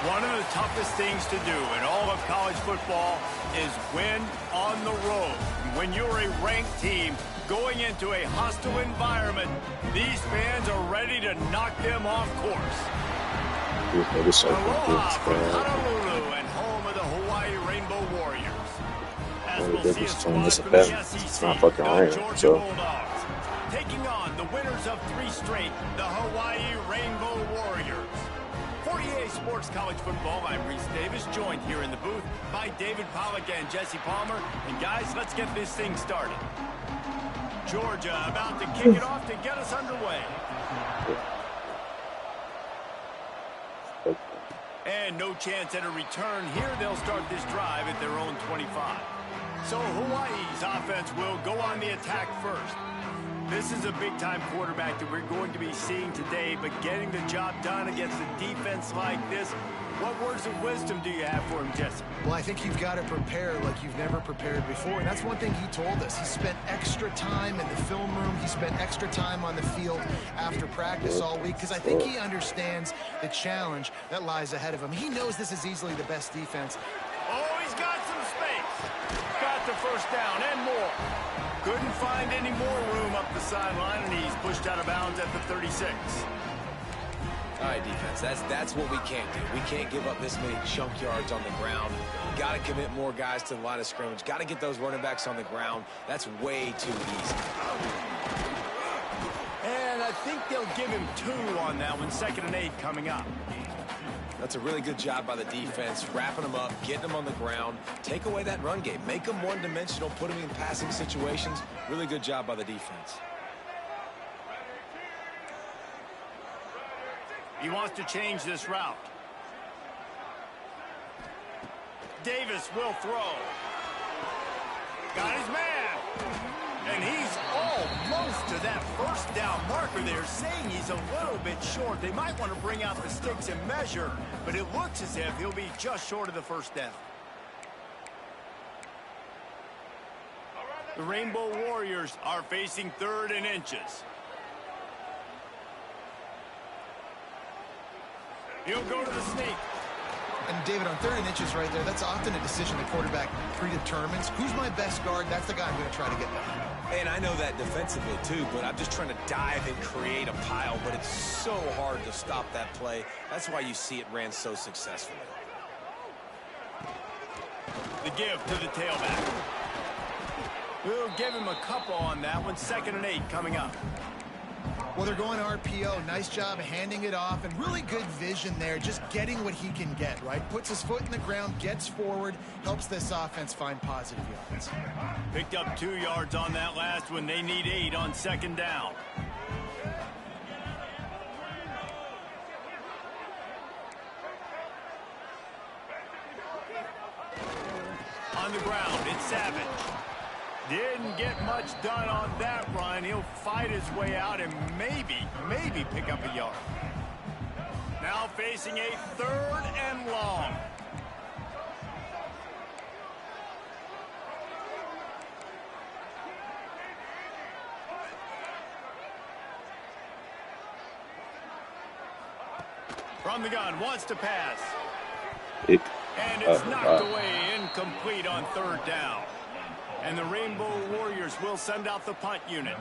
One of the toughest things to do in all of college football is win on the road. When you're a ranked team going into a hostile environment, these fans are ready to knock them off course. Aloha from Honolulu and home of the Hawaii Rainbow Warriors. As we'll see a squad from the SEC, the Georgia Bulldogs, taking on the winners of 3 straight, the Hawaii Rainbow Warriors. 48 Sports College Football, I'm Reese Davis, joined here in the booth by David Pollack and Jesse Palmer. And guys, let's get this thing started. Georgia about to kick it off to get us underway. And no chance at a return here. They'll start this drive at their own 25. So Hawaii's offense will go on the attack first. This is a big-time quarterback that we're going to be seeing today, but getting the job done against a defense like this, what words of wisdom do you have for him, Jesse? Well, I think you've got to prepare like you've never prepared before, and that's one thing he told us. He spent extra time in the film room. He spent extra time on the field after practice all week, because I think he understands the challenge that lies ahead of him. He knows this is easily the best defense. Oh, he's got some space. Got the first down and more. Couldn't find any more room up the sideline, and he's pushed out of bounds at the 36. All right, defense, that's what we can't do. We can't give up this many chunk yards on the ground. Got to commit more guys to the line of scrimmage. Got to get those running backs on the ground. That's way too easy. And I think they'll give him 2 on that one. 2nd and 8 coming up. That's a really good job by the defense, wrapping them up, getting them on the ground. Take away that run game. Make them one-dimensional, put them in passing situations. Really good job by the defense. He wants to change this route. Davis will throw. Got his man. And he's almost to that first down marker there, saying he's a little bit short. They might want to bring out the sticks and measure, but it looks as if he'll be just short of the first down. The Rainbow Warriors are facing 3rd and inches. He'll go to the sneak. And David, on 3rd and inches right there, that's often a decision the quarterback predetermines. Who's my best guard? That's the guy I'm going to try to get behind. And I know that defensively too, but I'm just trying to dive and create a pile, but it's so hard to stop that play. That's why you see it ran so successfully. The give to the tailback. We'll give him a couple on that one. 2nd and 8 coming up. Well, they're going RPO. Nice job handing it off, and really good vision there, just getting what he can get, right? Puts his foot in the ground, gets forward, helps this offense find positive yards. Picked up 2 yards on that last one. They need 8 on 2nd down. On the ground, it's Savage. Didn't get much done on that run. He'll fight his way out and maybe pick up a yard. Now facing a 3rd and long. From the gun, wants to pass. And it's knocked away, incomplete on 3rd down. And the Rainbow Warriors will send out the punt unit.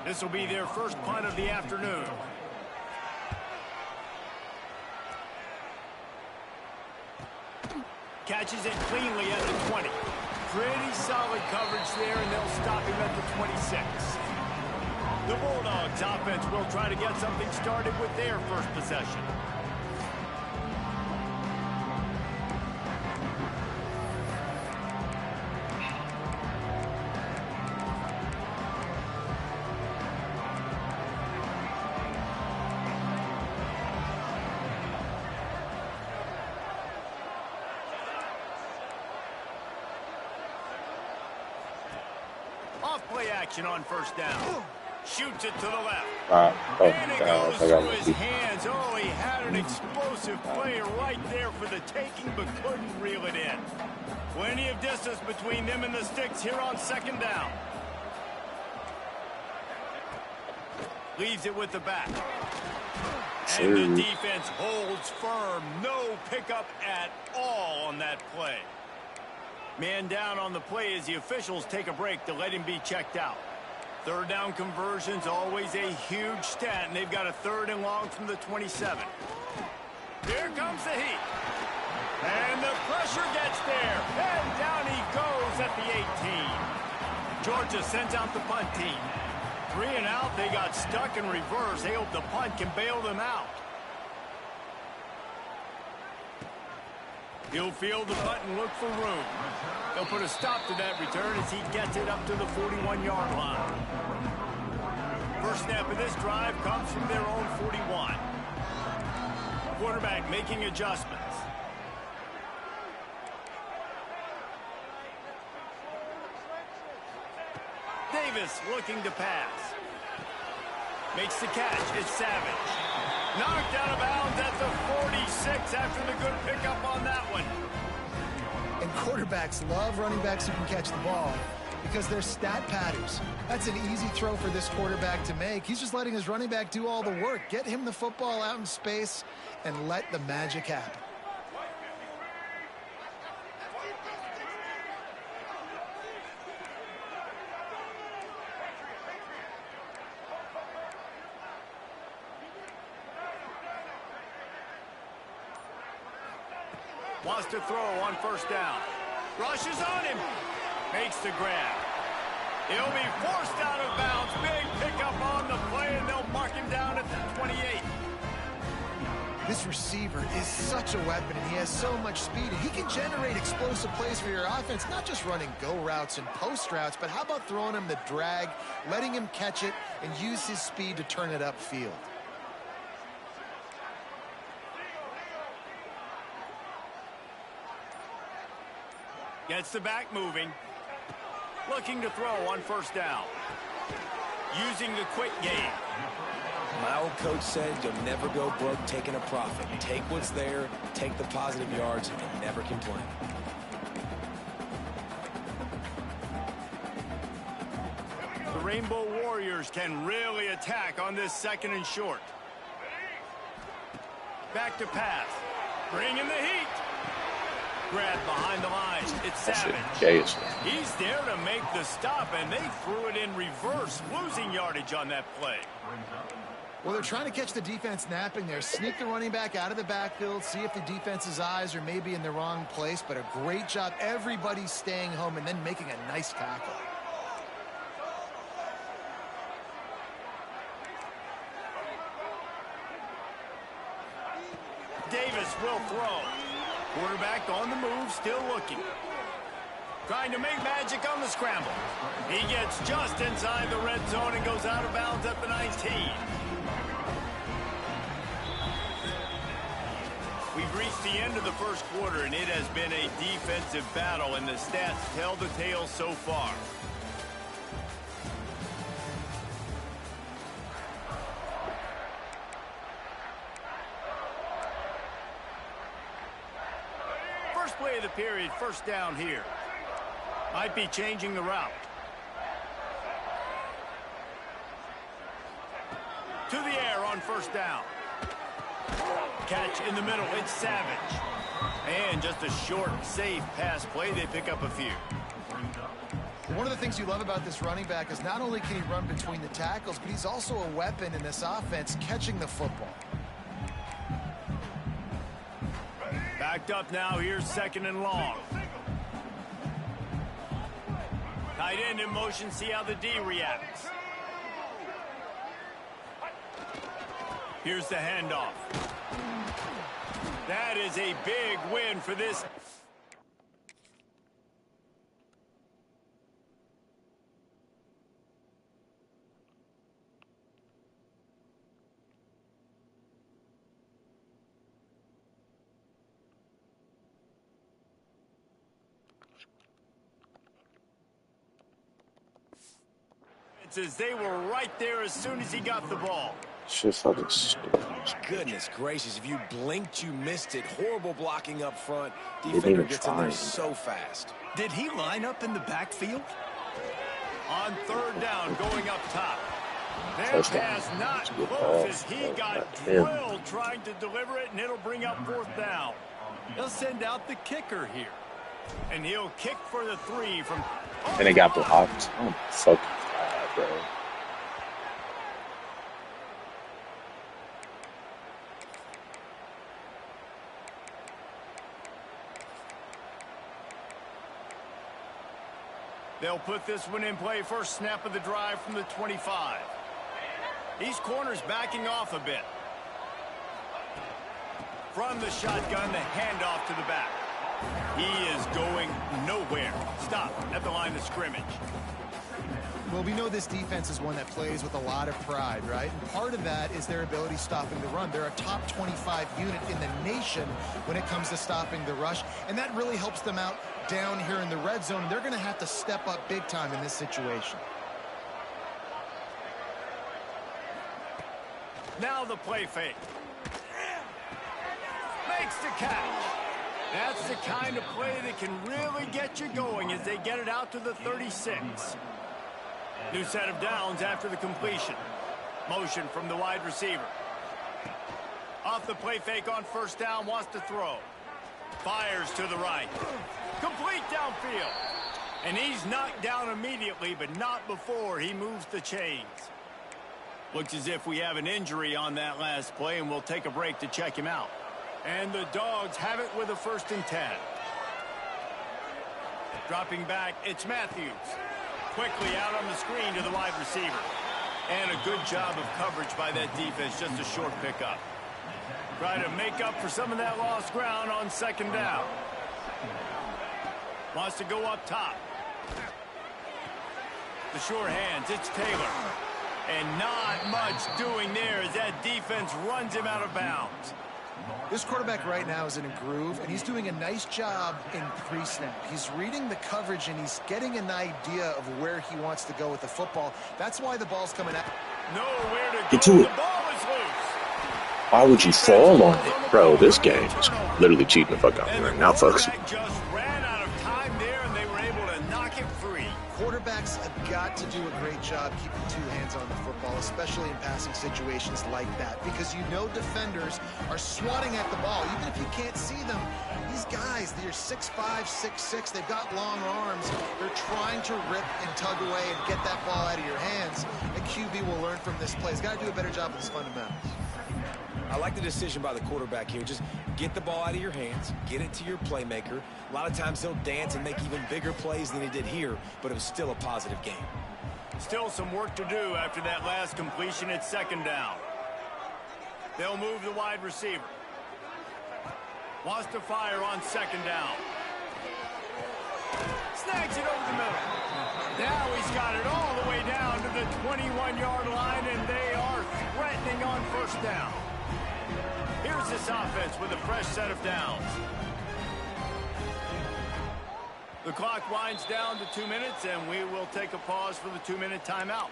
This will be their first punt of the afternoon. Catches it cleanly at the 20. Pretty solid coverage there, and they'll stop him at the 26. The Bulldogs offense will try to get something started with their first possession. Off-play action on 1st down. Shoots it to the left. And it goes through his hands. Oh, he had an explosive play right there for the taking, but couldn't reel it in. Plenty of distance between them and the sticks here on 2nd down. Leaves it with the back. Sure. And the defense holds firm. No pickup at all on that play. Man down on the play as the officials take a break to let him be checked out. Third down conversion's always a huge stat, and they've got a 3rd and long from the 27. Here comes the heat. And the pressure gets there. And down he goes at the 18. Georgia sends out the punt team. 3 and out, they got stuck in reverse. They hope the punt can bail them out. He'll field the punt and look for room. They'll put a stop to that return as he gets it up to the 41-yard line. First snap of this drive comes from their own 41. Quarterback making adjustments. Davis looking to pass. Makes the catch. It's Savage. Knocked out of bounds at the 46 after the good pickup on that one. And quarterbacks love running backs who can catch the ball because they're stat padders. That's an easy throw for this quarterback to make. He's just letting his running back do all the work. Get him the football out in space and let the magic happen. Wants to throw on first down. Rushes on him. Makes the grab. He'll be forced out of bounds. Big pickup on the play, and they'll mark him down at the 28. This receiver is such a weapon, and he has so much speed. And he can generate explosive plays for your offense, not just running go routes and post routes, but how about throwing him the drag, letting him catch it, and use his speed to turn it upfield. Gets the back moving. Looking to throw on first down. Using the quick game. My old coach said you'll never go broke taking a profit. Take what's there, take the positive yards, and never complain. The Rainbow Warriors can really attack on this 2nd and short. Back to pass. Bring in the heat. Grab behind the line. It's Savage. He's there to make the stop, and they threw it in reverse, losing yardage on that play. Well, they're trying to catch the defense napping there. Sneak the running back out of the backfield, see if the defense's eyes are maybe in the wrong place, but a great job. Everybody's staying home and then making a nice tackle. Davis will throw. Quarterback on the move, still looking. Trying to make magic on the scramble. He gets just inside the red zone and goes out of bounds at the 19. We've reached the end of the first quarter, and it has been a defensive battle, and the stats tell the tale so far. First play of the period, first down here. Might be changing the route. To the air on first down. Catch in the middle, it's Savage. And just a short, safe pass play, they pick up a few. One of the things you love about this running back is not only can he run between the tackles, but he's also a weapon in this offense catching the football. Backed up now, here's 2nd and long. Tight end in motion, see how the D reacts. Here's the handoff. That is a big win for this. As they were right there as soon as he got the ball. Shit fucking stupid. Goodness gracious, if you blinked, you missed it. Horrible blocking up front. Defender gets in there so fast. Did he line up in the backfield? On third down, going up top. Their pass not close as he got drilled trying to deliver it, and it'll bring up 4th down. They'll send out the kicker here. And he'll kick for the 3 from... And it got blocked. Oh, fucking God, bro. They'll put this one in play. First snap of the drive from the 25. These corners backing off a bit. From the shotgun, the handoff to the back. He is going nowhere. Stop at the line of scrimmage. Well, we know this defense is one that plays with a lot of pride, right? And part of that is their ability stopping the run. They're a top 25 unit in the nation when it comes to stopping the rush, and that really helps them out down here in the red zone. They're going to have to step up big time in this situation. Now the play fake. Makes the catch. That's the kind of play that can really get you going as they get it out to the 36. New set of downs after the completion. Motion from the wide receiver. Off the play fake on first down, wants to throw. Fires to the right. Complete downfield. And he's knocked down immediately, but not before he moves the chains. Looks as if we have an injury on that last play, and we'll take a break to check him out. And the Dogs have it with a 1st and 10. Dropping back, it's Matthews. Quickly out on the screen to the wide receiver. And a good job of coverage by that defense, just a short pickup. Try to make up for some of that lost ground on 2nd down. Wants to go up top. The sure hands, it's Taylor. And not much doing there as that defense runs him out of bounds. This quarterback right now is in a groove, and he's doing a nice job in pre-snap. He's reading the coverage, and he's getting an idea of where he wants to go with the football. That's why the ball's coming out. Nowhere to go. Get to it. The ball is loose. Why would you fall on it? Bro, this game is literally cheating the fuck out of me right now, folks. Just ran out of time there, and they were able to knock it free. Quarterbacks have got to do a great job keeping 2 hands on the football, especially in passing situations like that, because you know defenders are swatting at the ball. Even if you can't see them, these guys, they're 6'5", 6'6", they've got long arms. They're trying to rip and tug away and get that ball out of your hands. A QB will learn from this play. He's got to do a better job with his fundamentals. I like the decision by the quarterback here. Just get the ball out of your hands, get it to your playmaker. A lot of times he'll dance and make even bigger plays than he did here, but it was still a positive game. Still some work to do after that last completion at 2nd down. They'll move the wide receiver. Wants to fire on 2nd down. Snags it over the middle. Now he's got it all the way down to the 21-yard line, and they are threatening on 1st down. Here's this offense with a fresh set of downs. The clock winds down to 2 minutes, and we will take a pause for the 2-minute timeout.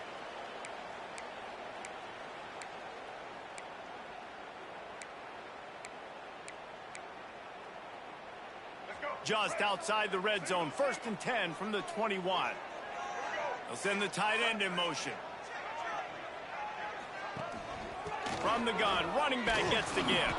Just outside the red zone, 1st and 10 from the 21. They'll send the tight end in motion. From the gun, running back gets the give.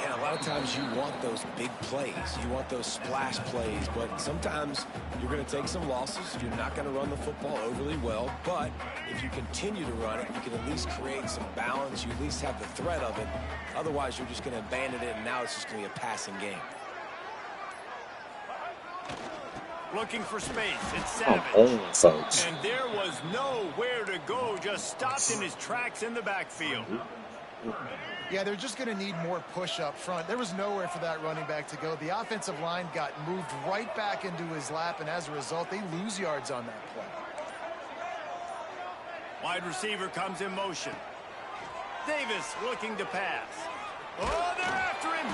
And a lot of times you want those big plays. You want those splash plays. But sometimes you're going to take some losses. You're not going to run the football overly well. But if you continue to run it, you can at least create some balance. You at least have the threat of it. Otherwise, you're just going to abandon it, and now it's just going to be a passing game. Looking for space. It's Savage. Folks. And there was nowhere to go. Just stopped in his tracks in the backfield. Yeah, they're just going to need more push up front. There was nowhere for that running back to go. The offensive line got moved right back into his lap, and as a result, they lose yards on that play. Wide receiver comes in motion. Davis looking to pass. Oh, they're after him.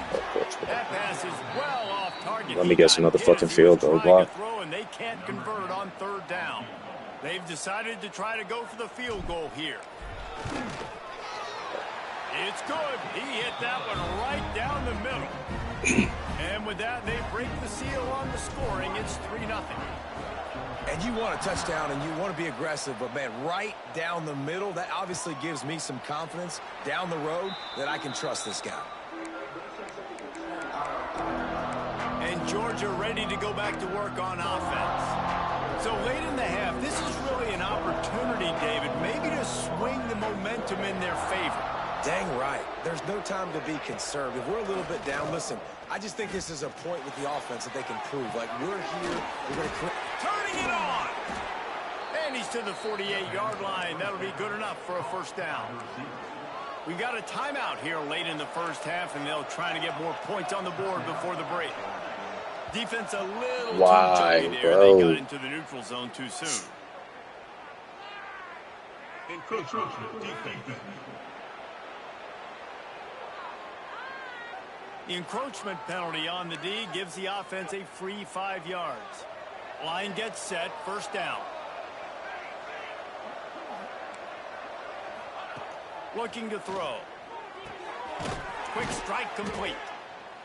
That pass is well off target. Let me guess another fucking field goal block. And they can't convert on 3rd down. They've decided to try to go for the field goal here. It's good. He hit that one right down the middle. And with that, they break the seal on the scoring. It's 3-0. And you want a touchdown and you want to be aggressive, but, man, right down the middle, that obviously gives me some confidence down the road that I can trust this guy. And Georgia ready to go back to work on offense. So late in the half, this is really an opportunity, David, maybe to swing the momentum in their favor. Dang right. There's no time to be conservative. We're a little bit down. Listen, I just think this is a point with the offense that they can prove. Like, we're here. We're going to turning it on. And he's to the 48-yard line. That'll be good enough for a first down. We got a timeout here late in the first half, and they'll try to get more points on the board before the break. Defense a little too junky there. They got into the neutral zone too soon. Encroachment defense. The encroachment penalty on the D gives the offense a free 5 yards. Line gets set, first down. Looking to throw. Quick strike complete.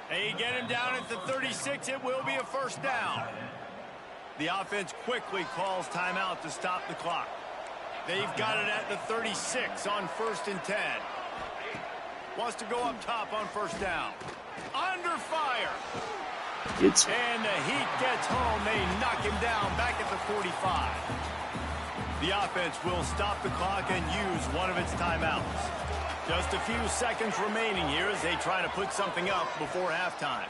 They get him down at the 36. It will be a first down. The offense quickly calls timeout to stop the clock. They've got it at the 36 on 1st and 10. Wants to go up top on first down. Under fire. And the Heat gets home. They knock him down back at the 45. The offense will stop the clock and use one of its timeouts. Just a few seconds remaining here as they try to put something up before halftime.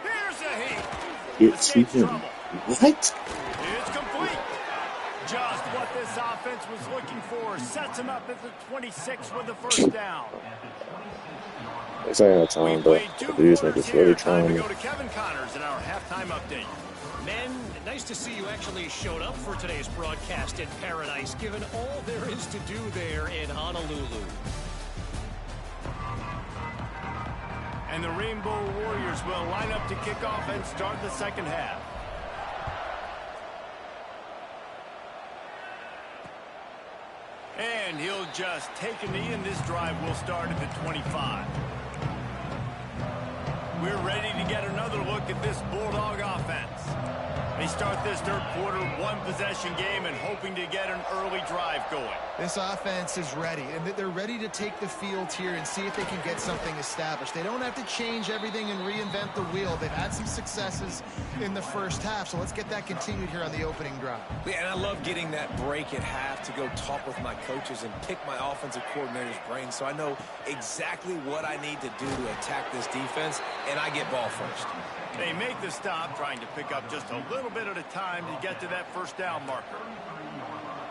Here's the Heat. It's even. What? It's complete. Just what this offense was looking for. Sets him up at the 26 with the first down. It's not enough time, but the dudes make us really trying. Time to go to Kevin Connors in our halftime update. Men, nice to see you actually showed up for today's broadcast in paradise, given all there is to do there in Honolulu. And the Rainbow Warriors will line up to kick off and start the second half. And he'll just take a knee, and this drive will start at the 25. We're ready to get another look at this Bulldog offense. They start this third quarter one-possession game and hoping to get an early drive going. This offense is ready, and they're ready to take the field here and see if they can get something established. They don't have to change everything and reinvent the wheel. They've had some successes in the first half, so let's get that continued here on the opening drive. Yeah, and I love getting that break at half to go talk with my coaches and pick my offensive coordinator's brain so I know exactly what I need to do to attack this defense, and I get ball first. They make the stop, trying to pick up just a little bit at a time to get to that first down marker.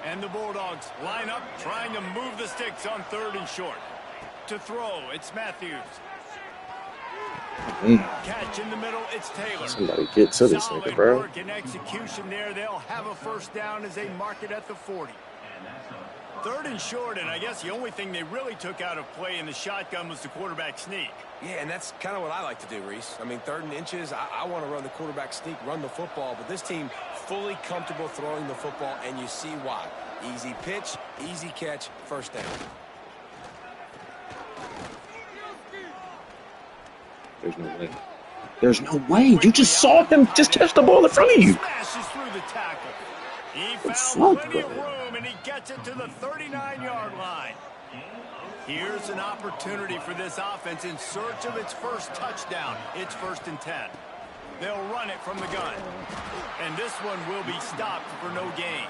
And the Bulldogs line up, trying to move the sticks on 3rd and short. To throw, it's Matthews. Catch in the middle, it's Taylor. Somebody get to this nigga, bro. Solid work and execution there. They'll have a first down as they mark it at the 40. 3rd and short, and I guess the only thing they really took out of play in the shotgun was the quarterback sneak. Yeah, and that's kind of what I like to do, Reese. I mean, 3rd and inches, I want to run the quarterback sneak, run the football, but this team fully comfortable throwing the football, and you see why. Easy pitch, easy catch, first down. There's no way. There's no way. You just saw him just touch the ball in front of you. Smashes through the tackle. He found plenty of room, and he gets it to the 39-yard line. Here's an opportunity for this offense in search of its first touchdown. It's 1st and 10. They'll run it from the gun. And this one will be stopped for no gain.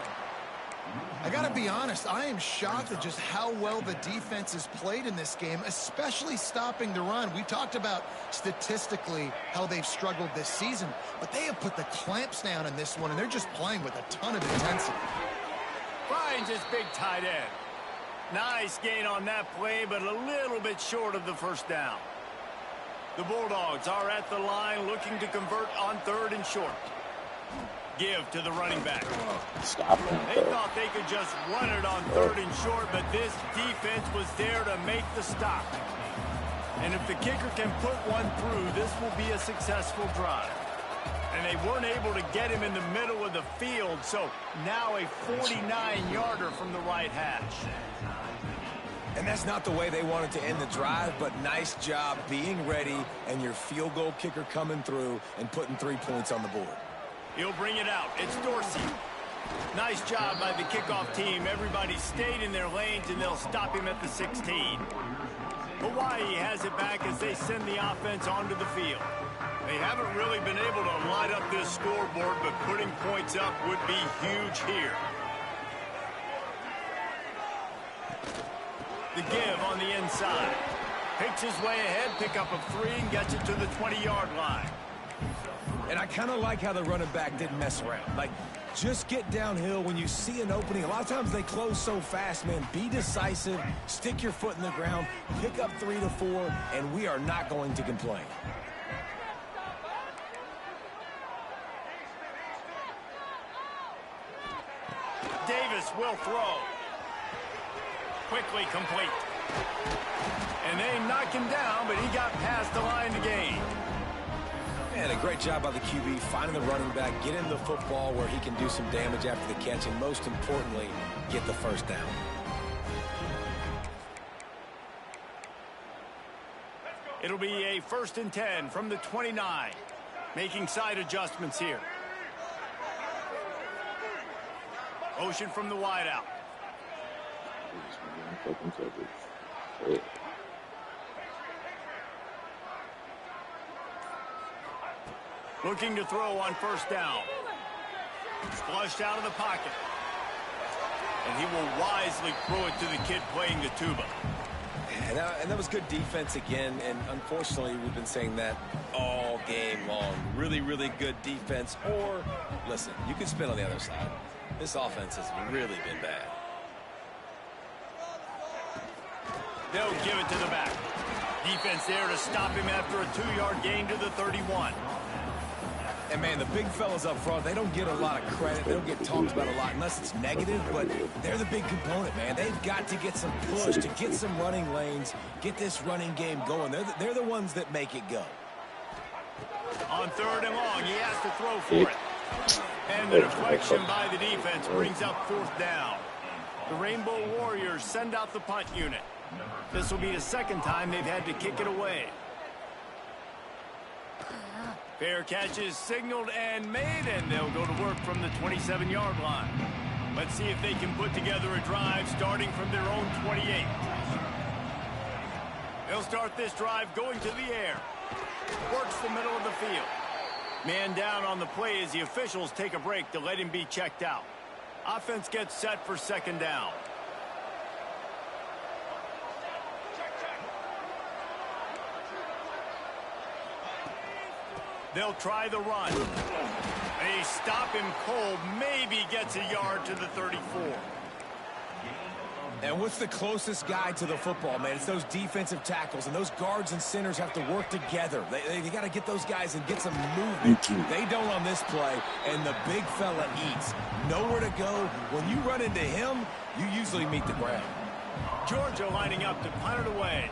I got to be honest, I am shocked at just how well the defense has played in this game, especially stopping the run. We talked about statistically how they've struggled this season, but they have put the clamps down in this one, and they're just playing with a ton of intensity. Finds his big tight end. Nice gain on that play, but a little bit short of the first down. The Bulldogs are at the line looking to convert on 3rd and short. Give to the running back. Stop him, They thought they could just run it on 3rd and short, but this defense was there to make the stop. And if the kicker can put one through, this will be a successful drive. And they weren't able to get him in the middle of the field, so now a 49-yarder from the right hash. And that's not the way they wanted to end the drive, but nice job being ready and your field goal kicker coming through and putting 3 points on the board. He'll bring it out. It's Dorsey. Nice job by the kickoff team. Everybody stayed in their lanes, and they'll stop him at the 16. Hawaii has it back as they send the offense onto the field. They haven't really been able to light up this scoreboard, but putting points up would be huge here. The give on the inside. Picks his way ahead, pick up of 3, and gets it to the 20-yard line. And I kind of like how the running back didn't mess around. Like, just get downhill when you see an opening. A lot of times they close so fast, man. Be decisive, stick your foot in the ground, pick up 3 to 4, and we are not going to complain. Davis will throw. Quickly complete. And they knock him down, but he got past the line to gain. And a great job by the QB finding the running back, get him the football where he can do some damage after the catch, and most importantly, get the first down. It'll be a 1st and 10 from the 29. Making side adjustments here. Motion from the wideout. Looking to throw on 1st down. Flushed out of the pocket. And he will wisely throw it to the kid playing the tuba. And that was good defense again, and unfortunately we've been saying that all game long. Really, really good defense. Or, listen, you can spin on the other side. This offense has really been bad. They'll give it to the back. Defense there to stop him after a 2-yard gain to the 31. And, man, the big fellas up front, they don't get a lot of credit. They don't get talked about a lot unless it's negative, but they're the big component, man. They've got to get some push, to get some running lanes, get this running game going. They're the ones that make it go. On 3rd and long, he has to throw for it. And the deflection by the defense brings up 4th down. The Rainbow Warriors send out the punt unit. This will be the 2nd time they've had to kick it away. Fair catch is signaled and made, and they'll go to work from the 27-yard line. Let's see if they can put together a drive starting from their own 28. They'll start this drive going to the air. Works the middle of the field. Man down on the play as the officials take a break to let him be checked out. Offense gets set for 2nd down. They'll try the run. They stop him cold. Maybe gets a yard to the 34. And what's the closest guy to the football, man? It's those defensive tackles, and those guards and centers have to work together. They got to get those guys and get some movement. They don't on this play, and the big fella eats. Nowhere to go. When you run into him, you usually meet the ground. Georgia lining up to punt it away.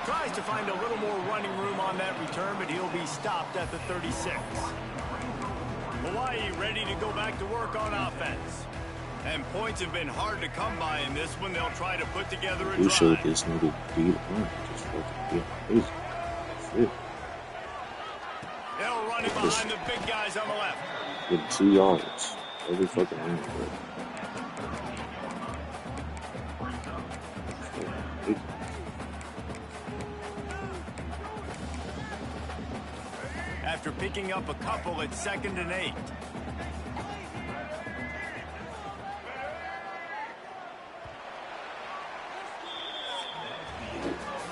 Tries to find a little more running room on that return, but he'll be stopped at the 36. Hawaii ready to go back to work on offense. And points have been hard to come by in this one. They'll try to put together a drive. Who showed this nigga beat him? Just fucking beat him. They'll run it behind the big guys on the left. Getting 2 yards. Every fucking round, bro. After picking up a couple at 2nd and 8.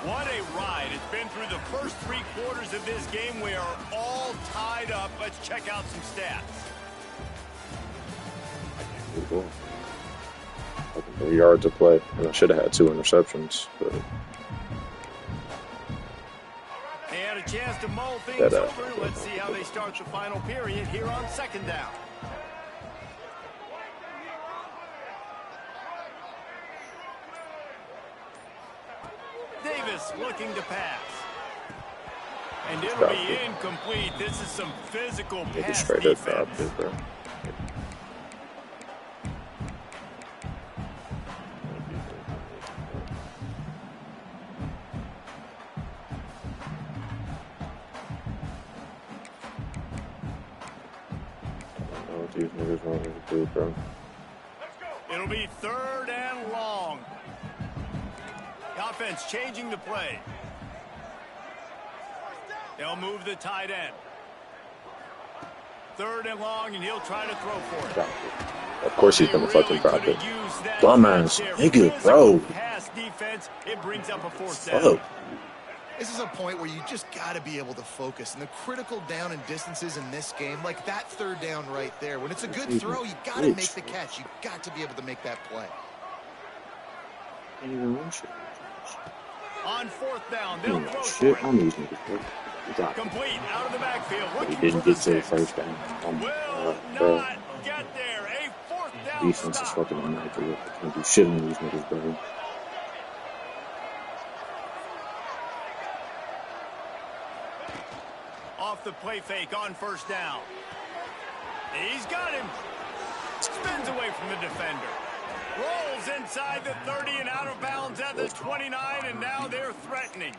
What a ride. It's been through the first 3 quarters of this game. We are all tied up. Let's check out some stats. 3 yards to play. And I should have had 2 interceptions, but they had a chance to mull things over. Let's see how they start the final period here on 2nd down. Davis looking to pass. And it'll be incomplete. This is some physical pass defense. these niggas want to do, bro. It'll be 3rd and long. The offense changing the play. They'll move the tight end. 3rd and long, and he'll try to throw for it. Of course he's gonna fucking drop it. Dumbass nigga, bro. Pass defense, it brings up a 4th down. Fuck. This is a point where you just got to be able to focus. And the critical down and distances in this game, like that 3rd down right there, when it's a good throw, you got to make the catch. You got to be able to make that play. On 4th down, they'll throw shit for on these niggas, bro. complete out of the backfield. He didn't get to the 1st down. Will Bro. not get there. A 4th down Defense is fucking immaculate. I can't do shit on these niggas, bro. Off the play fake on 1st down. He's got him. Spins away from the defender. Rolls inside the 30 and out of bounds at the 29, and now they're threatening.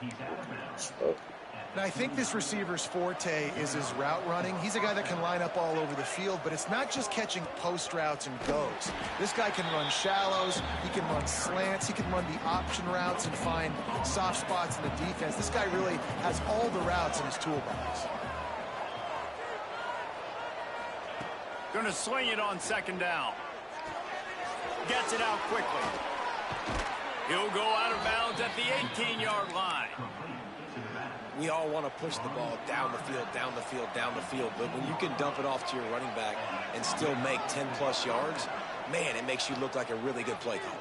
And I think this receiver's forte is his route running. He's a guy that can line up all over the field, but it's not just catching post routes and goes. This guy can run shallows, he can run slants, he can run the option routes and find soft spots in the defense. This guy really has all the routes in his toolbox. Gonna sling it on 2nd down. Gets it out quickly. He'll go out of bounds at the 18-yard line. We all want to push the ball down the field, down the field, down the field. But when you can dump it off to your running back and still make 10-plus yards, man, it makes you look like a really good play caller.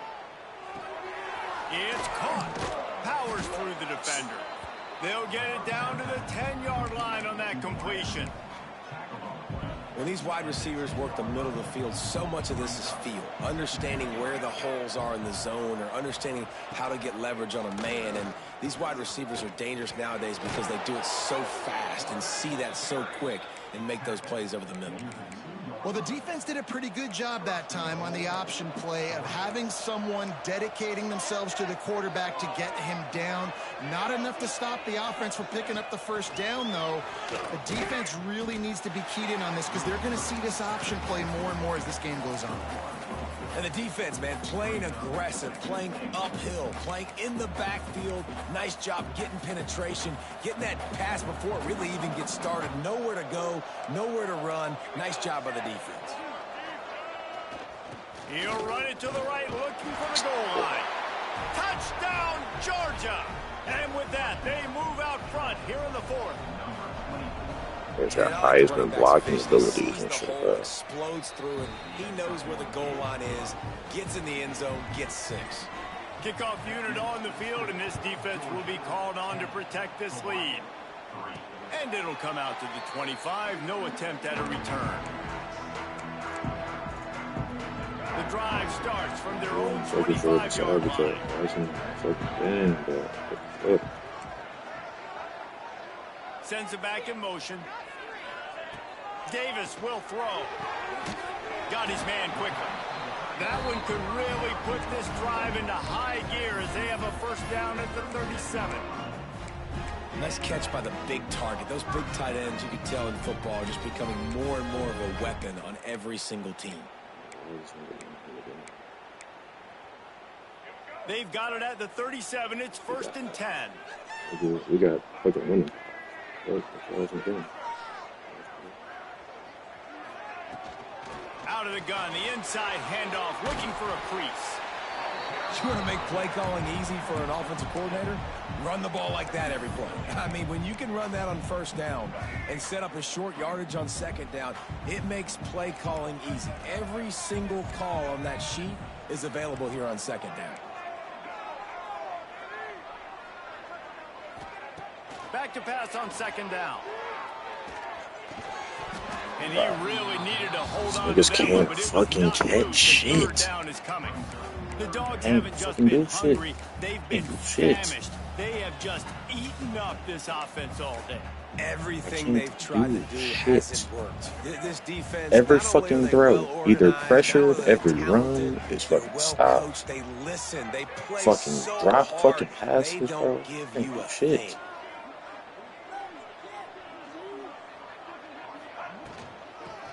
It's caught. Powers through the defender. They'll get it down to the 10-yard line on that completion. When these wide receivers work the middle of the field, so much of this is feel. Understanding where the holes are in the zone or understanding how to get leverage on a man. And these wide receivers are dangerous nowadays because they do it so fast and see that so quick and make those plays over the middle. Well, the defense did a pretty good job that time on the option play of having someone dedicating themselves to the quarterback to get him down. Not enough to stop the offense from picking up the 1st down, though. The defense really needs to be keyed in on this because they're going to see this option play more and more as this game goes on. And the defense, man, playing aggressive, playing uphill, playing in the backfield. Nice job getting penetration, getting that pass before it really even gets started. Nowhere to go, nowhere to run. Nice job by the defense. He'll run it to the right, looking for the goal line. Touchdown, Georgia! And with that, they move out front here in the 4th. There's that Heisman blocking abilities and shit, bro. Explodes through it. He knows where the goal line is, gets in the end zone, gets 6. Kickoff unit on the field, and this defense will be called on to protect this lead. And it'll come out to the 25. No attempt at a return. The drive starts from their own 25-yard line. Sends it back in motion. Davis will throw. Got his man quickly. That one could really put this drive into high gear as they have a 1st down at the 37. Nice catch by the big target. Those big tight ends, you can tell in football, are just becoming more and more of a weapon on every single team. They've got it at the 37. It's 1st and 10. We got fucking winning. Out of the gun, the inside handoff, looking for a crease. You want to make play calling easy for an offensive coordinator? Run the ball like that every play. I mean, when you can run that on 1st down and set up a short yardage on 2nd down, it makes play calling easy. Every single call on that sheet is available here on 2nd down. Back to pass on 2nd down. And he really needed to hold on to that one, but it was not loose. 3rd down is coming. The Dogs haven't just been hungry. They've been famished. They have just eaten up this offense all day. Everything they've tried to do hasn't worked. This defense, every fucking throw, either pressured, every run is fucking stopped. They listen, they play fucking so drop hard, fucking passes, they bro. don't give you a Shit. thing.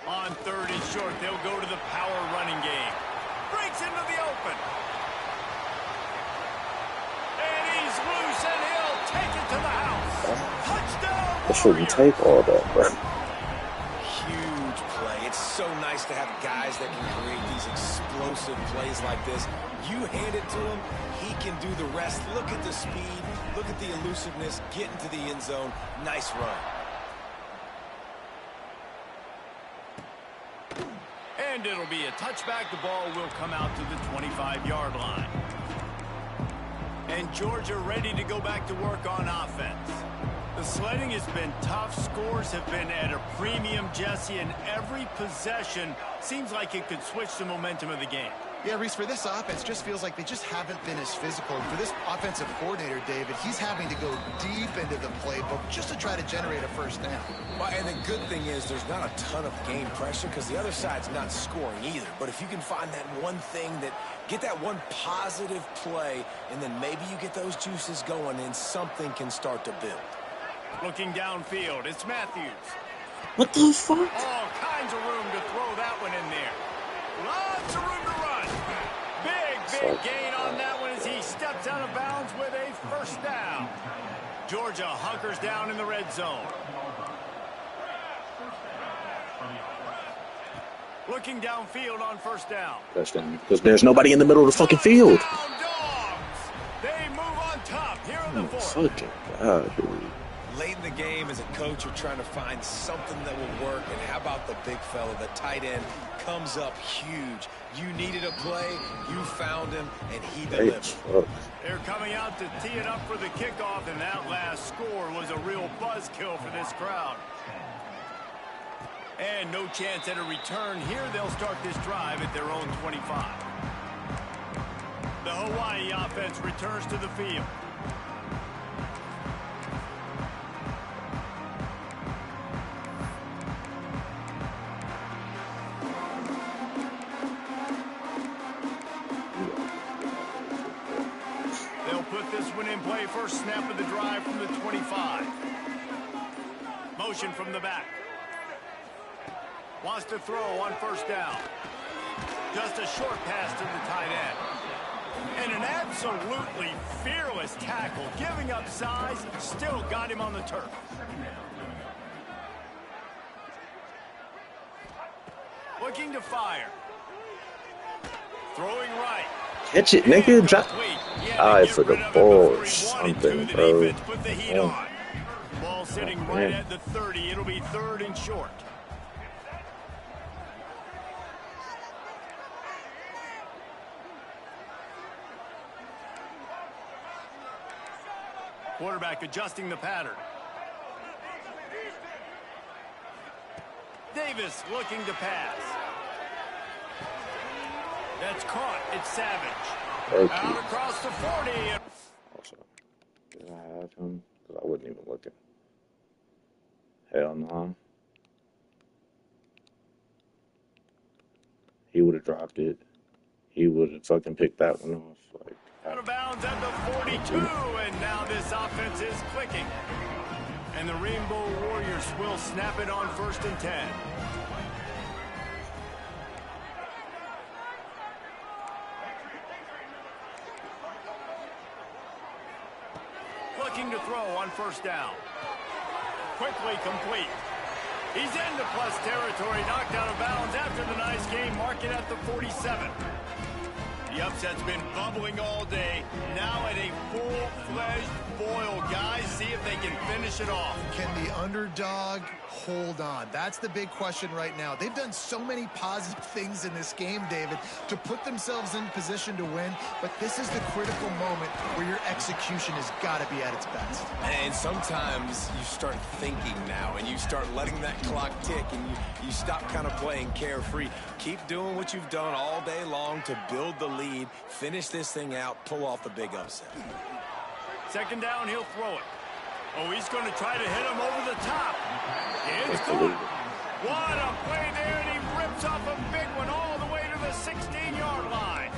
On On 3rd and short, they'll go to the power running game. Breaks into the open. And he's loose, and he'll take it to the house. Touchdown, It shouldn't take all that, bro. Huge play. It's so nice to have guys that can create these explosive plays like this. You hand it to him, he can do the rest. Look at the speed. Look at the elusiveness. Get into the end zone. Nice run. And it'll be a touchback. The ball will come out to the 25-yard line. And Georgia ready to go back to work on offense. The sledding has been tough. Scores have been at a premium, Jesse, and every possession seems like it could switch the momentum of the game. Yeah, Reese, for this offense, just feels like they just haven't been as physical. And for this offensive coordinator, David, he's having to go deep into the playbook just to try to generate a first down. Well, and the good thing is there's not a ton of game pressure because the other side's not scoring either. But if you can find that one thing that get that one positive play, and then maybe you get those juices going and something can start to build. Looking downfield, it's Matthews. What the fuck? All kinds of room to throw that one in there. Lots of room to run. Big gain on that one as he steps out of bounds with a first down. Georgia hunkers down in the red zone. Looking downfield on first down. Touchdown. Because there's nobody in the middle of the fucking field. Dogs. They move on top here in the fourth. Fucking God. Late in the game, as a coach, you're trying to find something that will work. And how about the big fella, the tight end, comes up huge. You needed a play, you found him, and he delivered. They're coming out to tee it up for the kickoff, and that last score was a real buzzkill for this crowd. And no chance at a return here. They'll start this drive at their own 25. The Hawaii offense returns to the field. In play, first snap of the drive from the 25. Motion from the back. Wants to throw on first down. Just a short pass to the tight end. And an absolutely fearless tackle, giving up size, still got him on the turf. Looking to fire. Throwing right. Catch it, nigga. Drop. Eye for the ball or something, bro. Ball sitting right at the 30. It'll be 3rd and short. Quarterback adjusting the pattern. Davis looking to pass. That's caught. It's Savage. Out across the 40. Also, did I have him? Because I wasn't even looking. Hell no. He would have dropped it. He would have fucking picked that one off. Like, out of bounds at the 42. And now this offense is clicking. And the Rainbow Warriors will snap it on 1st and 10. Looking to throw on first down. Quickly complete. He's into plus territory, knocked out of bounds after the nice game. Mark it at the 47. The upset's been bubbling all day. Now at a full-fledged boil. Guys, see if they can finish it off. Can the underdog hold on? That's the big question right now. They've done so many positive things in this game, David, to put themselves in position to win. But this is the critical moment where your execution has got to be at its best. And sometimes you start thinking now, and you start letting that clock tick, and you stop kind of playing carefree. Keep doing what you've done all day long to build the lead, finish this thing out, pull off the big upset. 2nd down, he'll throw it. Oh, he's going to try to hit him over the top. It's caught. What a play there, and he rips off a big one all the way to the 16-yard line.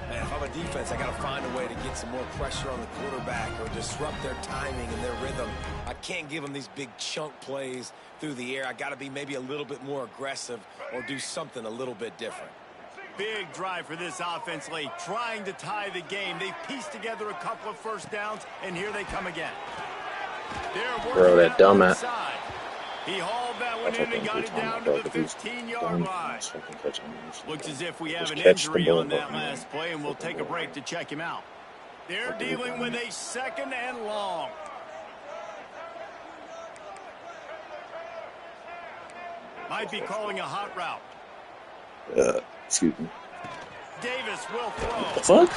Man, if I'm a defense, I got to find a way to get some more pressure on the quarterback or disrupt their timing and their rhythm. I can't give them these big chunk plays through the air. I got to be maybe a little bit more aggressive or do something a little bit different. Big drive for this offense late, trying to tie the game. They've pieced together a couple of first downs, and here they come again. Bro, that dumbass. He hauled that one in and got it down to the 15-yard line. Looks as if we have an injury on that last play, and we'll take a break to check him out. They're dealing with a 2nd and long. Might be calling a hot route. Excuse me. Davis will throw. What the fuck?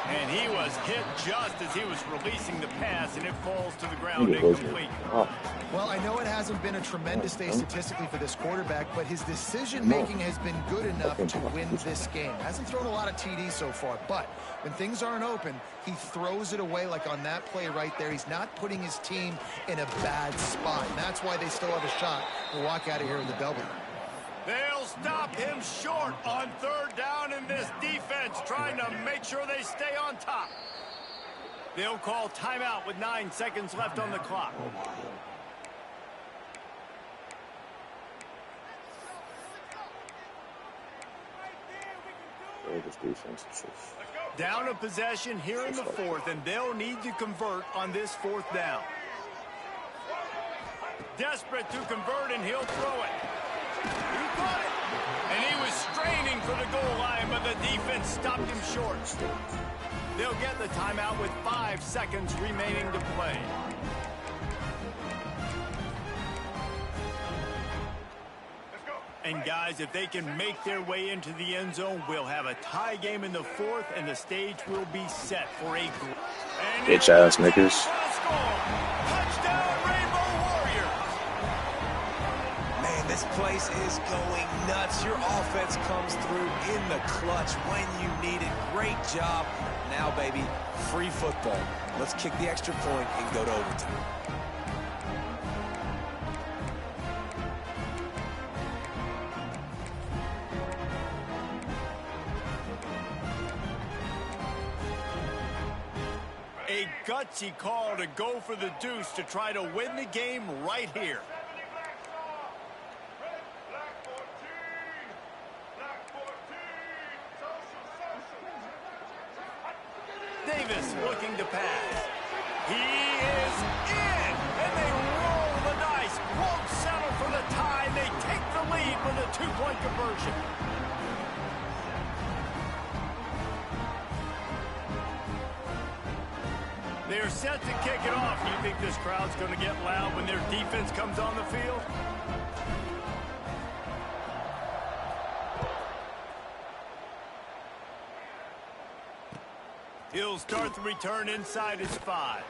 And he was hit just as he was releasing the pass, and it falls to the ground incomplete. Well, I know it hasn't been a tremendous day statistically for this quarterback, but his decision-making has been good enough to win this game. Hasn't thrown a lot of TDs so far, but when things aren't open, he throws it away like on that play right there. He's not putting his team in a bad spot, and that's why they still have a shot to walk out of here with a W. They'll stop him short on 3rd down, in this defense trying to make sure they stay on top. They'll call timeout with 9 seconds left on the clock. Down a possession here in the 4th, and they'll need to convert on this 4th down. Desperate to convert, and he'll throw it. He caught it, and he was straining for the goal line, but the defense stopped him short. They'll get the timeout with 5 seconds remaining to play. And guys, if they can make their way into the end zone, we'll have a tie game in the 4th, and the stage will be set for a bitch ass niggas. Touchdown, Rainbow Warriors! Man, this place is going nuts. Your offense comes through in the clutch when you need it. Great job. Now, baby, free football. Let's kick the extra point and go to overtime. A gutsy call to go for the deuce to try to win the game right here. Davis looking to pass. He is in, and they roll the dice. Won't settle for the tie. They take the lead with a 2-point conversion. They're set to kick it off. Do you think this crowd's going to get loud when their defense comes on the field? He'll start the return inside his 5.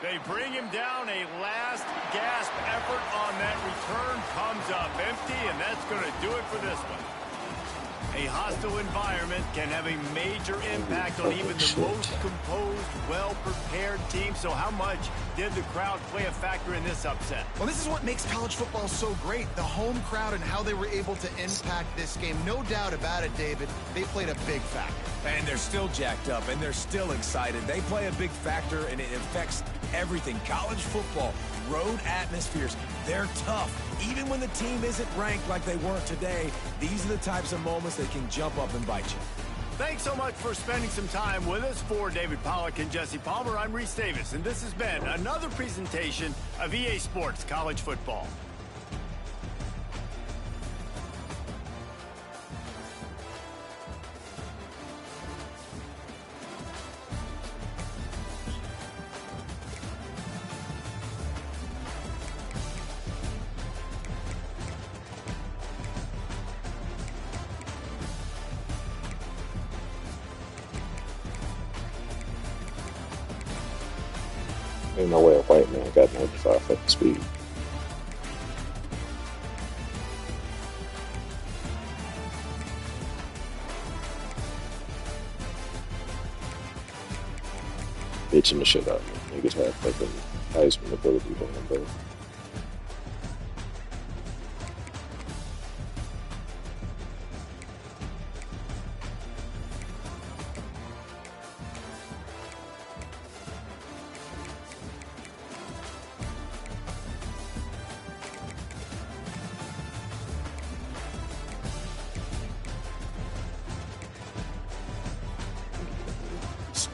They bring him down. A last gasp effort on that return comes up empty, and that's going to do it for this one. A hostile environment can have a major impact on even the most composed, well-prepared team. So how much did the crowd play a factor in this upset? Well, this is what makes college football so great. The home crowd and how they were able to impact this game. No doubt about it, David. They played a big factor. And they're still jacked up, and they're still excited. They play a big factor, and it affects everything. College football, road atmospheres, they're tough. Even when the team isn't ranked like they weren't today, these are the types of moments that can jump up and bite you. Thanks so much for spending some time with us. For David Pollack and Jesse Palmer, I'm Reese Davis, and this has been another presentation of EA Sports College Football. Ain't no way a white man got 95 fucking speed. Bitching the shit out of me. Niggas have fucking Heisman ability on them, bro.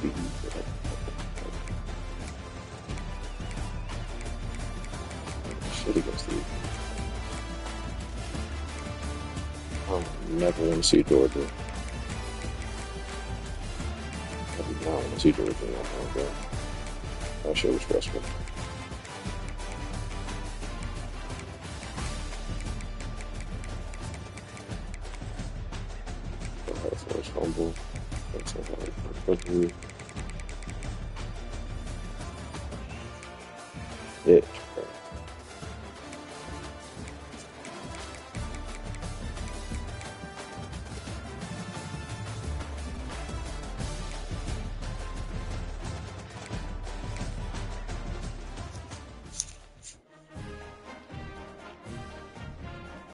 speed. Shit against the. I never want to see Georgia. I do not want to see Georgia. Oh my God. That shit was stressful. First fumble. That's quickly. It.